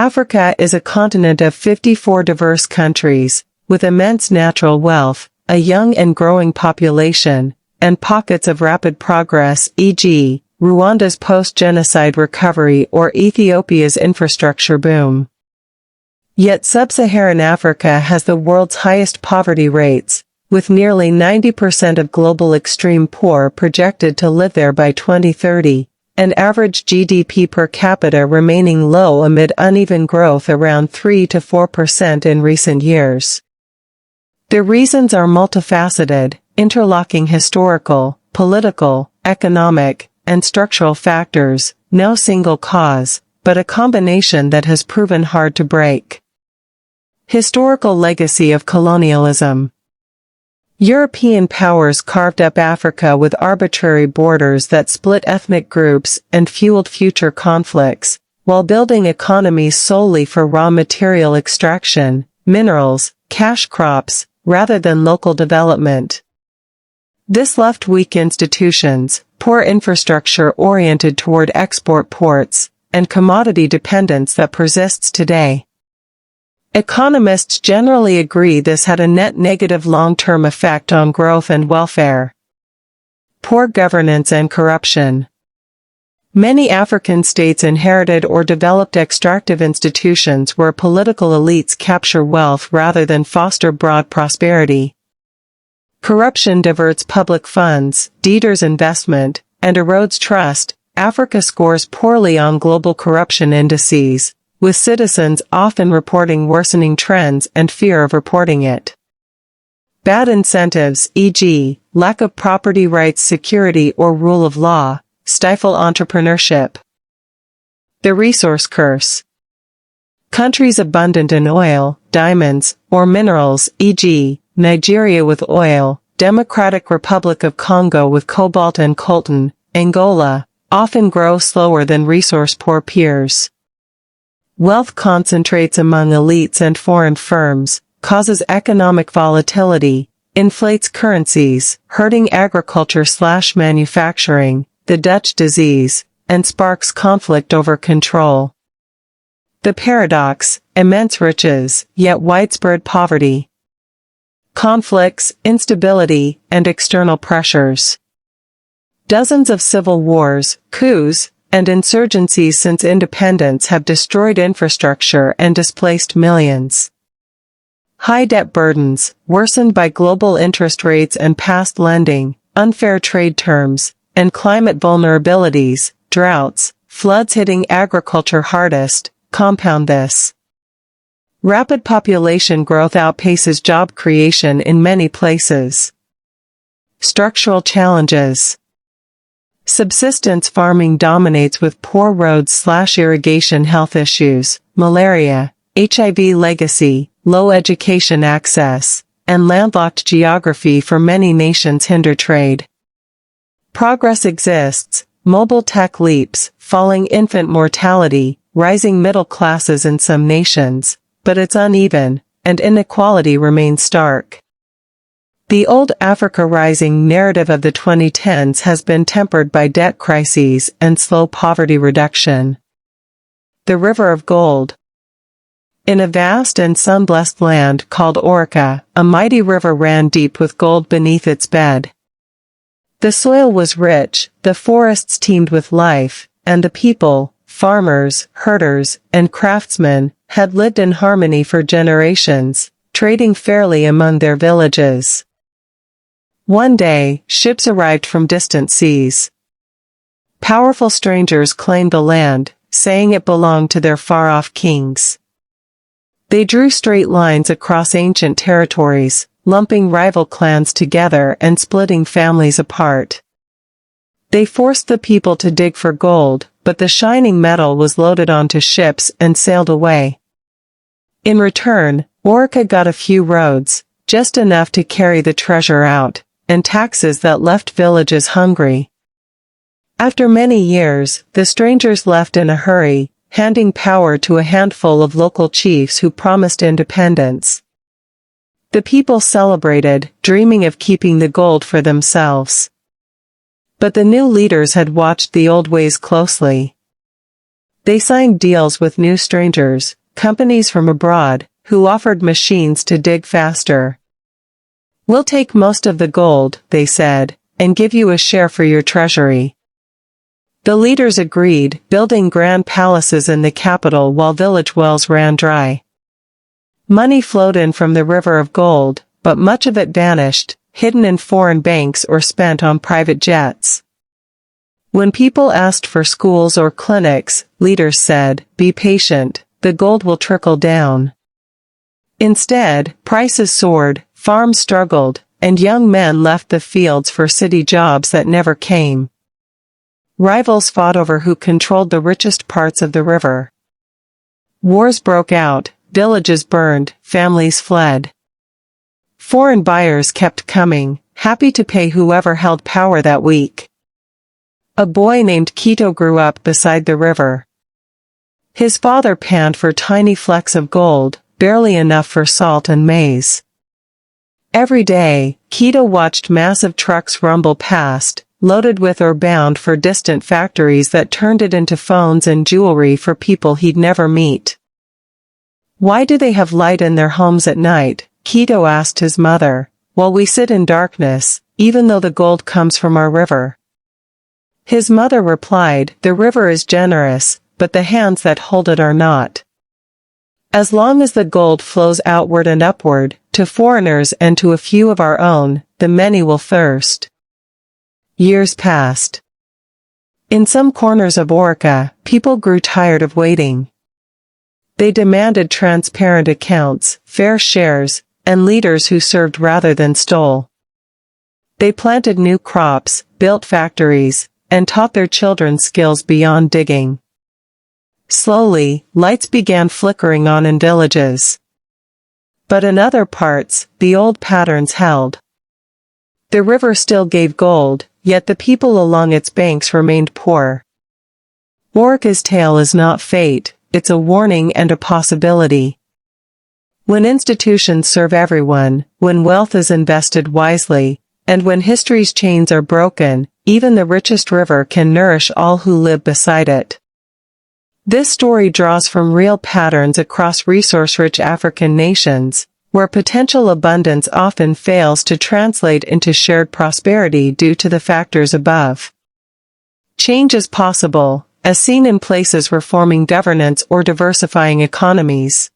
Africa is a continent of 54 diverse countries, with immense natural wealth, a young and growing population, and pockets of rapid progress, e.g., Rwanda's post-genocide recovery or Ethiopia's infrastructure boom. Yet sub-Saharan Africa has the world's highest poverty rates, with nearly 90% of global extreme poor projected to live there by 2030, and average GDP per capita remaining low amid uneven growth around 3 to 4% in recent years. The reasons are multifaceted, interlocking historical, political, economic, and structural factors, no single cause, but a combination that has proven hard to break. Historical legacy of colonialism. European powers carved up Africa with arbitrary borders that split ethnic groups and fueled future conflicts, while building economies solely for raw material extraction, minerals, cash crops, rather than local development. This left weak institutions, poor infrastructure oriented toward export ports, and commodity dependence that persists today. Economists generally agree this had a net negative long-term effect on growth and welfare. Poor governance and corruption. Many African states inherited or developed extractive institutions where political elites capture wealth rather than foster broad prosperity. Corruption diverts public funds, deters investment, and erodes trust. Africa scores poorly on global corruption indices, with citizens often reporting worsening trends and fear of reporting it. Bad incentives, e.g., lack of property rights security or rule of law, stifle entrepreneurship. The resource curse. Countries abundant in oil, diamonds, or minerals, e.g., Nigeria with oil, Democratic Republic of Congo with cobalt and coltan, Angola, often grow slower than resource-poor peers. Wealth concentrates among elites and foreign firms, causes economic volatility, inflates currencies, hurting agriculture/manufacturing, the Dutch disease, and sparks conflict over control. The paradox, immense riches, yet widespread poverty. Conflicts, instability, and external pressures. Dozens of civil wars, coups, and insurgencies since independence have destroyed infrastructure and displaced millions. High debt burdens, worsened by global interest rates and past lending, unfair trade terms, and climate vulnerabilities, droughts, floods hitting agriculture hardest, compound this. Rapid population growth outpaces job creation in many places. Structural challenges. Subsistence farming dominates with poor roads/irrigation, health issues, malaria, HIV legacy, low education access, and landlocked geography for many nations hinder trade. Progress exists, mobile tech leaps, falling infant mortality, rising middle classes in some nations, but it's uneven, and inequality remains stark. The old Africa rising narrative of the 2010s has been tempered by debt crises and slow poverty reduction. The River of Gold. In a vast and sun-blessed land called Aurica, a mighty river ran deep with gold beneath its bed. The soil was rich, the forests teemed with life, and the people, farmers, herders, and craftsmen, had lived in harmony for generations, trading fairly among their villages. One day, ships arrived from distant seas. Powerful strangers claimed the land, saying it belonged to their far-off kings. They drew straight lines across ancient territories, lumping rival clans together and splitting families apart. They forced the people to dig for gold, but the shining metal was loaded onto ships and sailed away. In return, Aurica got a few roads, just enough to carry the treasure out, and taxes that left villages hungry. After many years, the strangers left in a hurry, handing power to a handful of local chiefs who promised independence. The people celebrated, dreaming of keeping the gold for themselves. But the new leaders had watched the old ways closely. They signed deals with new strangers, companies from abroad, who offered machines to dig faster. "We'll take most of the gold," they said, "and give you a share for your treasury." The leaders agreed, building grand palaces in the capital while village wells ran dry. Money flowed in from the river of gold, but much of it vanished, hidden in foreign banks or spent on private jets. When people asked for schools or clinics, leaders said, "Be patient, the gold will trickle down." Instead, prices soared, farms struggled, and young men left the fields for city jobs that never came. Rivals fought over who controlled the richest parts of the river. Wars broke out, villages burned, families fled. Foreign buyers kept coming, happy to pay whoever held power that week. A boy named Quito grew up beside the river. His father panned for tiny flecks of gold, barely enough for salt and maize. Every day, Quito watched massive trucks rumble past, loaded with or bound for distant factories that turned it into phones and jewelry for people he'd never meet. "Why do they have light in their homes at night?" Quito asked his mother. "While we sit in darkness, even though the gold comes from our river." His mother replied, "The river is generous, but the hands that hold it are not. As long as the gold flows outward and upward, to foreigners and to a few of our own, the many will thirst." Years passed. In some corners of Aurica, people grew tired of waiting. They demanded transparent accounts, fair shares, and leaders who served rather than stole. They planted new crops, built factories, and taught their children skills beyond digging. Slowly, lights began flickering on in villages. But in other parts, the old patterns held. The river still gave gold, yet the people along its banks remained poor. Aurica's tale is not fate, it's a warning and a possibility. When institutions serve everyone, when wealth is invested wisely, and when history's chains are broken, even the richest river can nourish all who live beside it. This story draws from real patterns across resource-rich African nations, where potential abundance often fails to translate into shared prosperity due to the factors above. Change is possible, as seen in places reforming governance or diversifying economies.